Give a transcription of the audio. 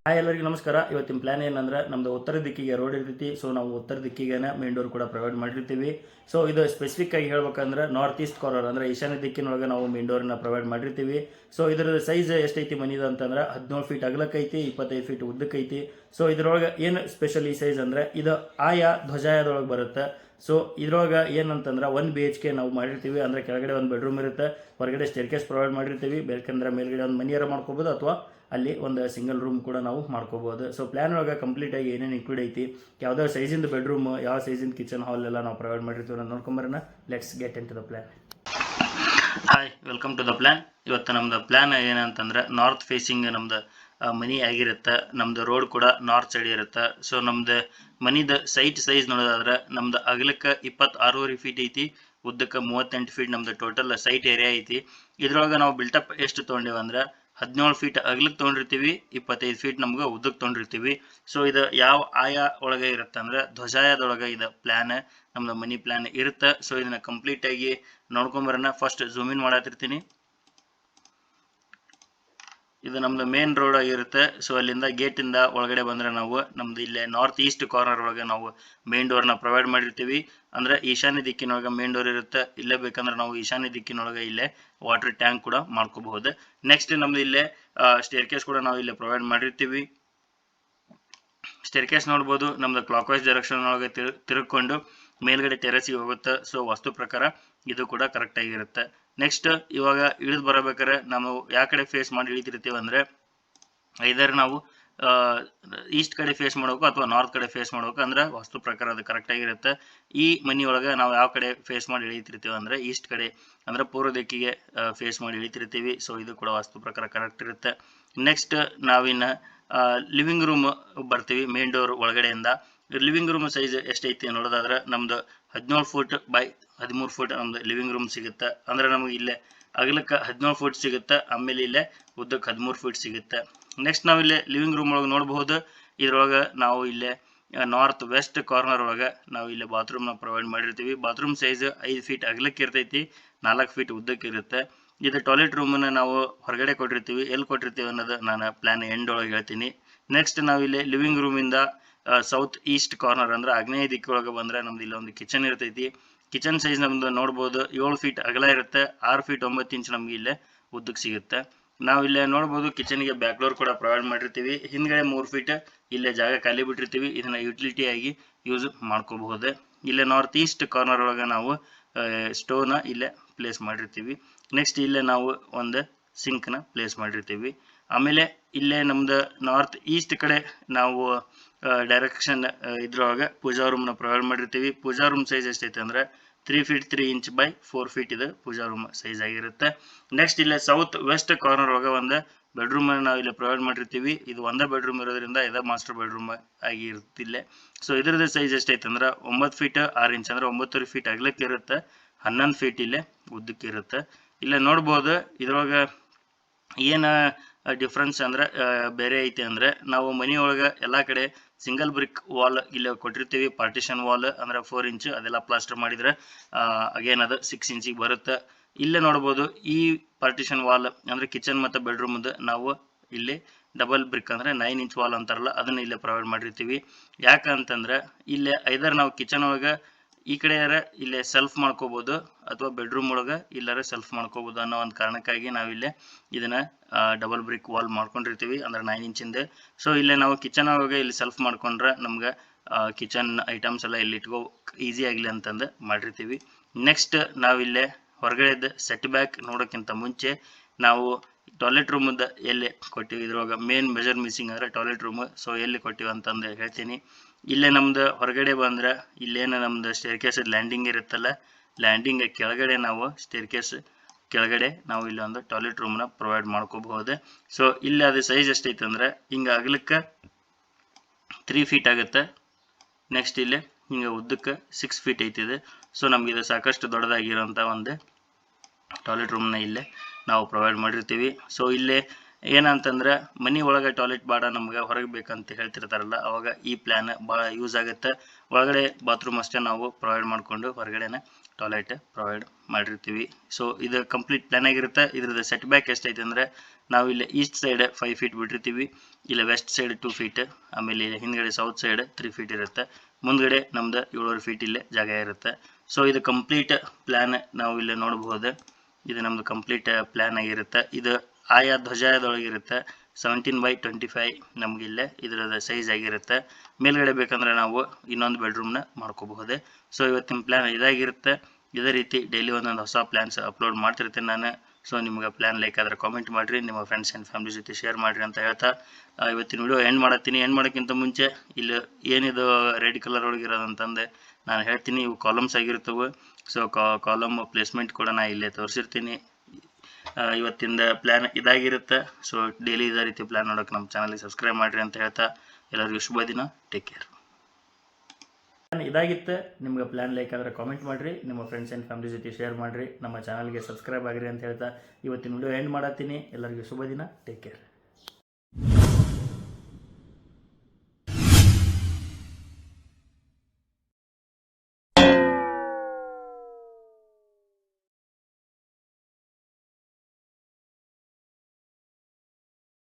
Hi ಎಲ್ಲರಿಗೂ ನಮಸ್ಕಾರ. ಇವತ್ತಿನ ಪ್ಲಾನ್ ಏನಂದ್ರೆ ನಮ್ದು ಉತ್ತರ ದಿಕ್ಕಿಗೆ ರೋಡ್ ಇರ್ತೈತಿ. ಸೊ ನಾವು ಉತ್ತರ ದಿಕ್ಕಿಗೆ ಮೇನ್ ಡೋರ್ ಕೂಡ ಪ್ರೊವೈಡ್ ಮಾಡಿರ್ತೀವಿ. ಸೊ ಇದು ಸ್ಪೆಸಿಫಿಕ್ ಆಗಿ ಹೇಳ್ಬೇಕಂದ್ರೆ ನಾರ್ತ್ ಈಸ್ಟ್ ಕಾರ್ನರ್ ಅಂದ್ರೆ ಈಶಾನ್ಯ ದಿಕ್ಕಿನೊಳಗೆ ನಾವು ಮೇನ್ ಡೋರ್ನ ಪ್ರೊವೈಡ್ ಮಾಡಿರ್ತೀವಿ. ಸೊ ಇದರ ಸೈಜ್ ಎಷ್ಟೈತಿ ಮನಿದು ಅಂತಂದ್ರೆ 17 ಫೀಟ್ ಅಗಲಕ್ಕೈತಿ, 25 ಫೀಟ್ ಉದ್ದಕ್ಕೈತಿ. ಸೊ ಇದ್ರೊಳಗೆ ಏನು ಸ್ಪೆಷಲ್ ಈ ಸೈಜ್ ಅಂದ್ರೆ ಇದು ಆಯಾ ಧ್ವಜಾಯದೊಳಗೆ ಬರುತ್ತೆ. ಸೊ ಇದ್ರೊಳಗೆ ಏನಂತಂದ್ರೆ 1 BHK ನಾವು ಮಾಡಿರ್ತೀವಿ. ಅಂದ್ರೆ ಕೆಳಗಡೆ ಒಂದು ಬೆಡ್ರೂಮ್ ಇರುತ್ತೆ, ಹೊರಗಡೆ ಸ್ಟೇರ್ಕೇಸ್ ಪ್ರೊವೈಡ್ ಮಾಡಿರ್ತೀವಿ. ಬೇಕಂದ್ರೆ ಮೇಲ್ಗಡೆ ಒಂದು ಮನಿಯರ ಮಾಡ್ಕೋಬೋದು ಅಥವಾ ಅಲ್ಲಿ ಒಂದು ಸಿಂಗಲ್ ರೂಮ್ ಕೂಡ ನಾವು ಮಾಡ್ಕೋಬಹುದು. ಸೊ ಪ್ಲಾನ್ ಒಳಗೆ ಕಂಪ್ಲೀಟ್ ಆಗಿ ಏನೇನು ಇನ್ಕ್ಲೂಡ್ ಐತಿ, ಯಾವ್ದೋ ಸೈಜಿಂದ ಬೆಡ್ರೂಮ್, ಯಾವ ಸೈಜಿಂದ ಕಿಚನ್ ಹಾಲ್ ಎಲ್ಲ ನಾವು ಪ್ರೊವೈಡ್ ಮಾಡಿರ್ತೀವಿ ಅಂತ ನೋಡ್ಕೊಂಬರೋಣ. Let's get into the plan. Hi, welcome to the plan. ಇವತ್ತು ನಮ್ದು ಪ್ಲಾನ್ ಏನಂತಂದ್ರೆ ನಾರ್ತ್ ಫೇಸಿಂಗ್ ನಮ್ದು ಮನಿ ಆಗಿರುತ್ತೆ. ನಮ್ದು ರೋಡ್ ಕೂಡ ನಾರ್ತ್ ಸೈಡ್ ಇರುತ್ತೆ. ಸೊ ನಮ್ದು ಮನಿದ ಸೈಟ್ ಸೈಜ್ ನೋಡೋದಾದ್ರೆ ನಮ್ದು ಅಗಲಕ್ಕೆ 26.5 ಫೀಟ್ ಐತಿ, ಉದ್ದಕ್ಕೆ 38 ಫೀಟ್ ನಮ್ದು ಟೋಟಲ್ ಸೈಟ್ ಏರಿಯಾ ಐತಿ. ಇದ್ರೊಳಗೆ ನಾವು ಬಿಲ್ಟಪ್ ಎಷ್ಟು ತೊಗೊಂಡೇವೆ ಅಂದ್ರೆ 17 ಫೀಟ್ ಅಗಲಕ್ಕೆ ತೊಗೊಂಡಿರ್ತೀವಿ, 25 ಫೀಟ್ ನಮ್ಗೆ ಉದ್ದಕ್ಕೆ ತೊಗೊಂಡಿರ್ತೀವಿ. ಸೊ ಇದು ಯಾವ ಆಯಾ ಒಳಗೆ ಇರುತ್ತೆ ಅಂದ್ರೆ ಧ್ವಜಾಯದೊಳಗೆ ಇದು ಪ್ಲಾನ್ ನಮ್ದು ಮನಿ ಪ್ಲಾನ್ ಇರುತ್ತೆ. ಸೊ ಇದನ್ನ ಕಂಪ್ಲೀಟ್ ಆಗಿ ನೋಡ್ಕೊಂಬರೋಣ. ಫಸ್ಟ್ ಝೂಮ್ ಇನ್ ಮಾಡತ್ತಿರ್ತೀನಿ. ಇದು ನಮ್ದು ಮೇನ್ ರೋಡ್ ಆಗಿರುತ್ತೆ. ಸೊ ಅಲ್ಲಿಂದ ಗೇಟ್ ಇಂದ ಒಳಗಡೆ ಬಂದ್ರೆ ನಾವು ನಮ್ದು ಇಲ್ಲೇ ನಾರ್ತ್ ಈಸ್ಟ್ ಕಾರ್ನರ್ ಒಳಗೆ ನಾವು ಮೇನ್ ಡೋರ್ನ ಪ್ರೊವೈಡ್ ಮಾಡಿರ್ತೀವಿ. ಅಂದ್ರೆ ಈಶಾನ್ಯ ದಿಕ್ಕಿನೊಳಗೆ ಮೇನ್ ಡೋರ್ ಇರುತ್ತೆ. ಇಲ್ಲೇ ಬೇಕಂದ್ರೆ ನಾವು ಈಶಾನ್ಯ ದಿಕ್ಕಿನೊಳಗೆ ಇಲ್ಲೇ ವಾಟರ್ ಟ್ಯಾಂಕ್ ಕೂಡ ಮಾಡ್ಕೋಬಹುದು. ನೆಕ್ಸ್ಟ್ ನಮ್ದು ಇಲ್ಲೇ ಸ್ಟೇರ್ಕೇಸ್ ಕೂಡ ನಾವು ಇಲ್ಲೇ ಪ್ರೊವೈಡ್ ಮಾಡಿರ್ತೀವಿ. ಸ್ಟೇರ್ಕೇಸ್ ನೋಡ್ಬೋದು, ನಮ್ದು ಕ್ಲಾಕ್ ವೈಸ್ ಡೈರೆಕ್ಷನ್ ಒಳಗೆ ತಿರುಗಿಕೊಂಡು ಮೇಲ್ಗಡೆ ಟೆರೆಸ್ಗೆ ಹೋಗುತ್ತೆ. ಸೊ ವಾಸ್ತು ಪ್ರಕಾರ ಇದು ಕೂಡ ಕರೆಕ್ಟ್ ಆಗಿರುತ್ತೆ. ನೆಕ್ಸ್ಟ್ ಇವಾಗ ಇಳಿದು ಬರಬೇಕಾದ್ರೆ ನಾವು ಯಾವ ಕಡೆ ಫೇಸ್ ಮಾಡಿ ಇಳಿತಿರ್ತೀವಿ ಅಂದ್ರೆ ಐದರ್ ನಾವು ಈಸ್ಟ್ ಕಡೆ ಫೇಸ್ ಮಾಡಬೇಕು ಅಥವಾ ನಾರ್ತ್ ಕಡೆ ಫೇಸ್ ಮಾಡಬೇಕು. ಅಂದ್ರೆ ವಾಸ್ತು ಪ್ರಕಾರ ಅದು ಕರೆಕ್ಟ್ ಆಗಿರುತ್ತೆ. ಈ ಮನಿ ಒಳಗೆ ನಾವು ಯಾವ ಕಡೆ ಫೇಸ್ ಮಾಡಿ ಇಳಿತಿರ್ತೀವಿ ಅಂದ್ರೆ ಈಸ್ಟ್ ಕಡೆ ಅಂದ್ರೆ ಪೂರ್ವ ದಿಕ್ಕಿಗೆ ಫೇಸ್ ಮಾಡಿ ಇಳಿತಿರ್ತೀವಿ. ಸೊ ಇದು ಕೂಡ ವಾಸ್ತು ಪ್ರಕಾರ ಕರೆಕ್ಟ್ ಇರುತ್ತೆ. ನೆಕ್ಸ್ಟ್ ನಾವಿನ್ನ ಲಿವಿಂಗ್ ರೂಮ್ ಬರ್ತೀವಿ ಮೇನ್ ಡೋರ್ ಒಳಗಡೆಯಿಂದ. ಲಿವಿಂಗ್ ರೂಮ್ ಸೈಜ್ ಎಷ್ಟೈತಿ ನೋಡೋದಾದ್ರೆ ನಮ್ದು 17 ಫೂಟ್ ಬೈ 13 ಫೂಟ್ ನಮ್ದು ಲಿವಿಂಗ್ ರೂಮ್ ಸಿಗುತ್ತೆ. ಅಂದ್ರೆ ನಮಗೆ ಇಲ್ಲೇ ಅಗಲಕ್ಕೆ 17 ಫೂಟ್ ಸಿಗುತ್ತೆ, ಆಮೇಲೆ ಇಲ್ಲೇ ಉದ್ದಕ್ಕೆ 13 ಫೀಟ್ ಸಿಗುತ್ತೆ. ನೆಕ್ಸ್ಟ್ ನಾವು ಇಲ್ಲೇ ಲಿವಿಂಗ್ ರೂಮ್ ಒಳಗೆ ನೋಡಬಹುದು. ಇದ್ರೊಳಗೆ ನಾವು ಇಲ್ಲೇ ನಾರ್ತ್ ವೆಸ್ಟ್ ಕಾರ್ನರ್ ಒಳಗೆ ನಾವು ಇಲ್ಲೇ ಬಾತ್ರೂಮ್ನ ಪ್ರೊವೈಡ್ ಮಾಡಿರ್ತೀವಿ. ಬಾತ್ರೂಮ್ ಸೈಜ್ 5 ಫೀಟ್ ಅಗಲಕ್ಕೆ ಇರ್ತೈತಿ, 4 ಫೀಟ್ ಉದ್ದಕ್ಕೆ ಇರುತ್ತೆ. ಇದು ಟಾಯ್ಲೆಟ್ ರೂಮನ್ನು ನಾವು ಹೊರಗಡೆ ಕೊಟ್ಟಿರ್ತೀವಿ. ಎಲ್ಲಿ ಕೊಟ್ಟಿರ್ತೀವಿ ಅನ್ನೋದು ನಾನು ಪ್ಲಾನ್ ಎಂಡ್ ಒಳಗೆ ಹೇಳ್ತೀನಿ. ನೆಕ್ಸ್ಟ್ ನಾವು ಇಲ್ಲಿ ಲಿವಿಂಗ್ ರೂಮಿಂದ ಸೌತ್ ಈಸ್ಟ್ ಕಾರ್ನರ್ ಅಂದ್ರೆ ಆಗ್ನೇಯ ದಿಕ್ಕೊಳಗೆ ಬಂದ್ರೆ ನಮ್ದು ಇಲ್ಲಿ ಒಂದು ಕಿಚನ್ ಇರ್ತೈತಿ. ಕಿಚನ್ ಸೈಜ್ ನಮ್ದು ನೋಡ್ಬೋದು 7 ಫೀಟ್ ಅಗಲ ಇರುತ್ತೆ, 6 ಫೀಟ್ 9 ಇಂಚ್ ನಮ್ಗೆ ಇಲ್ಲೇ ಉದ್ದಕ್ಕೆ ಸಿಗುತ್ತೆ. ನಾವು ಇಲ್ಲೇ ನೋಡ್ಬೋದು ಕಿಚನ್ಗೆ ಬ್ಯಾಕ್ ಡೋರ್ ಕೂಡ ಪ್ರೊವೈಡ್ ಮಾಡಿರ್ತೀವಿ. ಹಿಂದ್ಗಡೆ 3 ಫೀಟ್ ಇಲ್ಲೇ ಜಾಗ ಖಾಲಿ ಬಿಟ್ಟಿರ್ತೀವಿ. ಇದನ್ನ ಯುಟಿಲಿಟಿ ಆಗಿ ಯೂಸ್ ಮಾಡ್ಕೋಬಹುದು. ಇಲ್ಲೇ ನಾರ್ತ್ ಈಸ್ಟ್ ಕಾರ್ನರ್ ಒಳಗೆ ನಾವು ಸ್ಟೋವ್ನ ಇಲ್ಲೇ ಪ್ಲೇಸ್ ಮಾಡಿರ್ತೀವಿ. ನೆಕ್ಸ್ಟ್ ಇಲ್ಲೇ ನಾವು ಒಂದು ಸಿಂಕ್ನ ಪ್ಲೇಸ್ ಮಾಡಿರ್ತೀವಿ. ಆಮೇಲೆ ಇಲ್ಲೇ ನಮ್ದು ನಾರ್ತ್ ಈಸ್ಟ್ ಕಡೆ ನಾವು ಡೈರೆಕ್ಷನ್ ಇದ್ರೊಳಗೆ ಪೂಜಾ ರೂಮ್ನ ಪ್ರೊವೈಡ್ ಮಾಡಿರ್ತೀವಿ. ಪೂಜಾ ರೂಮ್ ಸೈಜ್ ಎಷ್ಟೈತೆ ಅಂದ್ರೆ 3 ಫೀಟ್ 3 ಇಂಚ್ ಬೈ 4 ಫೀಟ್ ಇದು ಪೂಜಾ ರೂಮ್ ಸೈಜ್ ಆಗಿರುತ್ತೆ. ನೆಕ್ಸ್ಟ್ ಇಲ್ಲೇ ಸೌತ್ ವೆಸ್ಟ್ ಕಾರ್ನರ್ ಒಳಗೆ ಒಂದು ಬೆಡ್ರೂಮ್ ನಾವು ಇಲ್ಲಿ ಪ್ರೊವೈಡ್ ಮಾಡಿರ್ತೀವಿ. ಇದು ಒಂದೇ ಬೆಡ್ರೂಮ್ ಇರೋದ್ರಿಂದ ಇದೇ ಮಾಸ್ಟರ್ ಬೆಡ್ರೂಮ್ ಆಗಿ ಇರುತ್ತಿಲ್ಲ. ಸೊ ಇದರದ ಸೈಜ್ ಎಷ್ಟೈತೆ ಅಂದ್ರೆ 9 ಫೀಟ್ 6 ಇಂಚ್ ಅಂದ್ರೆ 9 ಫೀಟ್ ಅಗಲಕ್ಕೆ ಇರುತ್ತೆ, 11 ಫೀಟ್ ಇಲ್ಲೇ ಉದ್ದಕ್ಕೆ ಇರುತ್ತೆ. ಇಲ್ಲೇ ನೋಡ್ಬೋದು ಇದ್ರೊಳಗೆ ಏನು ಡಿಫ್ರೆನ್ಸ್ ಅಂದ್ರೆ ಬೇರೆ ಐತೆ ಅಂದ್ರೆ ನಾವು ಮನಿ ಒಳಗೆ ಎಲ್ಲಾ ಕಡೆ ಸಿಂಗಲ್ ಬ್ರಿಕ್ ವಾಲ್ ಇಲ್ಲಿ ಕೊಟ್ಟಿರ್ತೀವಿ. ಪಾರ್ಟಿಷನ್ ವಾಲ್ ಅಂದ್ರೆ 4 ಇಂಚ್ ಅದೆಲ್ಲ ಪ್ಲಾಸ್ಟರ್ ಮಾಡಿದ್ರೆ ಅಗೇನ್ ಅದು 6 ಇಂಚಿಗೆ ಬರುತ್ತೆ. ಇಲ್ಲೇ ನೋಡ್ಬೋದು ಈ ಪಾರ್ಟಿಷನ್ ವಾಲ್ ಅಂದ್ರೆ ಕಿಚನ್ ಮತ್ತು ಬೆಡ್ರೂಮ್ ನಾವು ಇಲ್ಲಿ ಡಬಲ್ ಬ್ರಿಕ್ ಅಂದ್ರೆ 9 ಇಂಚ್ ವಾಲ್ ಅಂತಾರಲ್ಲ ಅದನ್ನ ಇಲ್ಲೇ ಪ್ರೊವೈಡ್ ಮಾಡಿರ್ತೀವಿ. ಯಾಕಂತಂದ್ರೆ ಇಲ್ಲೇ ಐದರ್ ನಾವು ಕಿಚನ್ ಒಳಗೆ ಈ ಕಡೆ ಇಲ್ಲೇ ಸೆಲ್ಫ್ ಮಾಡ್ಕೋಬಹುದು ಅಥವಾ ಬೆಡ್ರೂಮ್ ಒಳಗೆ ಇಲ್ಲರ ಸೆಲ್ಫ್ ಮಾಡ್ಕೋಬಹುದು ಅನ್ನೋ ಒಂದು ಕಾರಣಕ್ಕಾಗಿ ನಾವಿಲ್ಲೇ ಇದನ್ನ ಡಬಲ್ ಬ್ರಿಕ್ ವಾಲ್ ಮಾಡ್ಕೊಂಡಿರ್ತೀವಿ ಅಂದ್ರೆ 9 ಇಂಚಿಂದ. ಸೊ ಇಲ್ಲೇ ನಾವು ಕಿಚನ್ ಒಳಗೆ ಇಲ್ಲಿ ಸೆಲ್ಫ್ ಮಾಡ್ಕೊಂಡ್ರೆ ನಮ್ಗೆ ಕಿಚನ್ ಐಟಮ್ಸ್ ಎಲ್ಲ ಇಲ್ಲಿ ಇಟ್ಕೋ ಈಸಿ ಆಗಲಿ ಅಂತಂದು ಮಾಡಿರ್ತೀವಿ. ನೆಕ್ಸ್ಟ್ ನಾವಿಲ್ಲೇ ಹೊರಗಡೆ ಸೆಟ್ ಬ್ಯಾಕ್ ನೋಡೋಕ್ಕಿಂತ ಮುಂಚೆ ನಾವು ಟಾಯ್ಲೆಟ್ ರೂಮ್ ಎಲ್ಲಿ ಕೊಟ್ಟಿವಿ, ಇದ್ರೊಳಗೆ ಮೇನ್ ಮೆಜರ್ ಮಿಸ್ಸಿಂಗ್ ಅಂದ್ರೆ ಟಾಯ್ಲೆಟ್ ರೂಮ್. ಸೊ ಎಲ್ಲಿ ಕೊಟ್ಟಿವಿ ಅಂತಂದು ಹೇಳ್ತೀನಿ. ಇಲ್ಲೇ ನಮ್ದು ಹೊರಗಡೆ ಬಂದ್ರೆ ಇಲ್ಲೇನು ನಮ್ದು ಸ್ಟೇರ್ಕೇಸ್ ಲ್ಯಾಂಡಿಂಗ್ ಇರುತ್ತಲ್ಲ, ಲ್ಯಾಂಡಿಂಗ್ ಕೆಳಗಡೆ ನಾವು ಸ್ಟೇರ್ಕೇಸ್ ಕೆಳಗಡೆ ನಾವು ಇಲ್ಲಿ ಒಂದು ಟಾಯ್ಲೆಟ್ ರೂಮ್ನ ಪ್ರೊವೈಡ್ ಮಾಡ್ಕೋಬಹುದು. ಸೊ ಇಲ್ಲಿ ಅದು ಸೈಜ್ ಎಷ್ಟೈತೆ ಅಂದ್ರೆ ಹಿಂಗೆ ಅಗಲಕ್ಕೆ 3 ಫೀಟ್ ಆಗುತ್ತೆ. ನೆಕ್ಸ್ಟ್ ಇಲ್ಲಿ ಹಿಂಗೆ ಉದ್ದಕ್ಕೆ 6 ಫೀಟ್ ಐತಿದೆ. ಸೊ ನಮ್ಗೆ ಇದು ಸಾಕಷ್ಟು ದೊಡ್ಡದಾಗಿರೋಂಥ ಒಂದು ಟಾಯ್ಲೆಟ್ ರೂಮ್ನ ಇಲ್ಲೇ ನಾವು ಪ್ರೊವೈಡ್ ಮಾಡಿರ್ತೀವಿ. ಸೊ ಇಲ್ಲೇ ಏನಂತಂದ್ರೆ ಮನಿ ಒಳಗೆ ಟಾಯ್ಲೆಟ್ ಬೇಡ ನಮ್ಗೆ ಹೊರಗೆ ಬೇಕಂತ ಹೇಳ್ತಿರ್ತಾರಲ್ಲ, ಅವಾಗ ಈ ಪ್ಲಾನ್ ಭಾಳ ಯೂಸ್ ಆಗುತ್ತೆ. ಒಳಗಡೆ ಬಾತ್ರೂಮ್ ಅಷ್ಟೇ ನಾವು ಪ್ರೊವೈಡ್ ಮಾಡಿಕೊಂಡು ಹೊರಗಡೆನೆ ಟಾಯ್ಲೆಟ್ ಪ್ರೊವೈಡ್ ಮಾಡಿರ್ತೀವಿ. ಸೊ ಇದು ಕಂಪ್ಲೀಟ್ ಪ್ಲಾನ್ ಆಗಿರುತ್ತೆ. ಇದ್ರದ್ದು ಸೆಟ್ ಬ್ಯಾಕ್ ಎಷ್ಟೈತೆ ಅಂದರೆ ನಾವು ಇಲ್ಲಿ ಈಸ್ಟ್ ಸೈಡ್ 5 ಫೀಟ್ ಬಿಟ್ಟಿರ್ತೀವಿ, ಇಲ್ಲ ವೆಸ್ಟ್ ಸೈಡ್ 2 ಫೀಟ್, ಆಮೇಲೆ ಇಲ್ಲಿ ಹಿಂದ್ಗಡೆ ಸೌತ್ ಸೈಡ್ 3 ಫೀಟ್ ಇರುತ್ತೆ, ಮುಂದ್ಗಡೆ ನಮ್ದು 7 ಫೀಟ್ ಇಲ್ಲೇ ಜಾಗ ಇರುತ್ತೆ. ಸೊ ಇದು ಕಂಪ್ಲೀಟ್ ಪ್ಲಾನ್ ನಾವು ಇಲ್ಲಿ ನೋಡಬಹುದು. ಇದು ನಮ್ದು ಕಂಪ್ಲೀಟ್ ಪ್ಲಾನ್ ಆಗಿರುತ್ತೆ. ಇದು ಆಯಾ ಧ್ವಜದೊಳಗಿರುತ್ತೆ. 17/25 ನಮ್ಗೆ ಇಲ್ಲೇ ಇದರದ ಸೈಜ್ ಆಗಿರುತ್ತೆ. ಮೇಲ್ಗಡೆ ಬೇಕಂದ್ರೆ ನಾವು ಇನ್ನೊಂದು ಬೆಡ್ರೂಮ್ನ ಮಾಡ್ಕೋಬಹುದೇ. ಸೊ ಇವತ್ತಿನ ಪ್ಲಾನ್ ಇದಾಗಿರುತ್ತೆ. ಇದೇ ರೀತಿ ಡೈಲಿ ಒಂದೊಂದು ಹೊಸ ಪ್ಲಾನ್ಸ್ ಅಪ್ಲೋಡ್ ಮಾಡ್ತಿರ್ತೀನಿ ನಾನು. ಸೊ ನಿಮ್ಗೆ ಪ್ಲಾನ್ ಲೈಕ್ ಆದರೆ ಕಾಮೆಂಟ್ ಮಾಡಿರಿ, ನಿಮ್ಮ ಫ್ರೆಂಡ್ಸ್ ಆ್ಯಂಡ್ ಫ್ಯಾಮಿಲಿ ಜೊತೆ ಶೇರ್ ಮಾಡಿರಿ ಅಂತ ಹೇಳ್ತಾ ಇವತ್ತಿನ ವಿಡಿಯೋ ಎಂಡ್ ಮಾಡತ್ತೀನಿ. ಎಂಡ್ ಮಾಡೋಕ್ಕಿಂತ ಮುಂಚೆ ಇಲ್ಲಿ ಏನಿದು ರೆಡ್ ಕಲರ್ ಒಳಗಿರೋದಂತಂದೆ ನಾನು ಹೇಳ್ತೀನಿ. ಇವು ಕಾಲಮ್ಸ್ ಆಗಿರ್ತವೆ. ಸೊ ಕಾಲಮ್ ಪ್ಲೇಸ್ಮೆಂಟ್ ಕೂಡ ನಾನು ಇಲ್ಲೇ ತೋರಿಸಿರ್ತೀನಿ. ಇವತ್ತಿಂದ ಪ್ಲ್ಯಾನ್ ಇದಾಗಿರುತ್ತೆ. ಸೊ ಡೈಲಿ ಇದೇ ರೀತಿ ಪ್ಲ್ಯಾನ್ ನೋಡೋಕೆ ನಮ್ಮ ಚಾನಲ್ಗೆ ಸಬ್ಸ್ಕ್ರೈಬ್ ಮಾಡಿರಿ ಅಂತ ಹೇಳ್ತಾ ಎಲ್ಲರಿಗೂ ಶುಭ ದಿನ. Take care. ಇದಾಗಿತ್ತು. ನಿಮ್ಗೆ ಪ್ಲ್ಯಾನ್ ಲೈಕ್ ಆದರೆ ಕಾಮೆಂಟ್ ಮಾಡಿರಿ, ನಿಮ್ಮ ಫ್ರೆಂಡ್ಸ್ ಆ್ಯಂಡ್ ಫ್ಯಾಮಿಲಿ ಜೊತೆ ಶೇರ್ ಮಾಡಿರಿ, ನಮ್ಮ ಚಾನಲ್ಗೆ ಸಬ್ಸ್ಕ್ರೈಬ್ ಆಗಿರಿ ಅಂತ ಹೇಳ್ತಾ ಇವತ್ತಿನ ವಿಡಿಯೋ ಎಂಡ್ ಮಾಡತ್ತೀನಿ. ಎಲ್ಲರಿಗೂ ಶುಭ ದಿನ. Take care.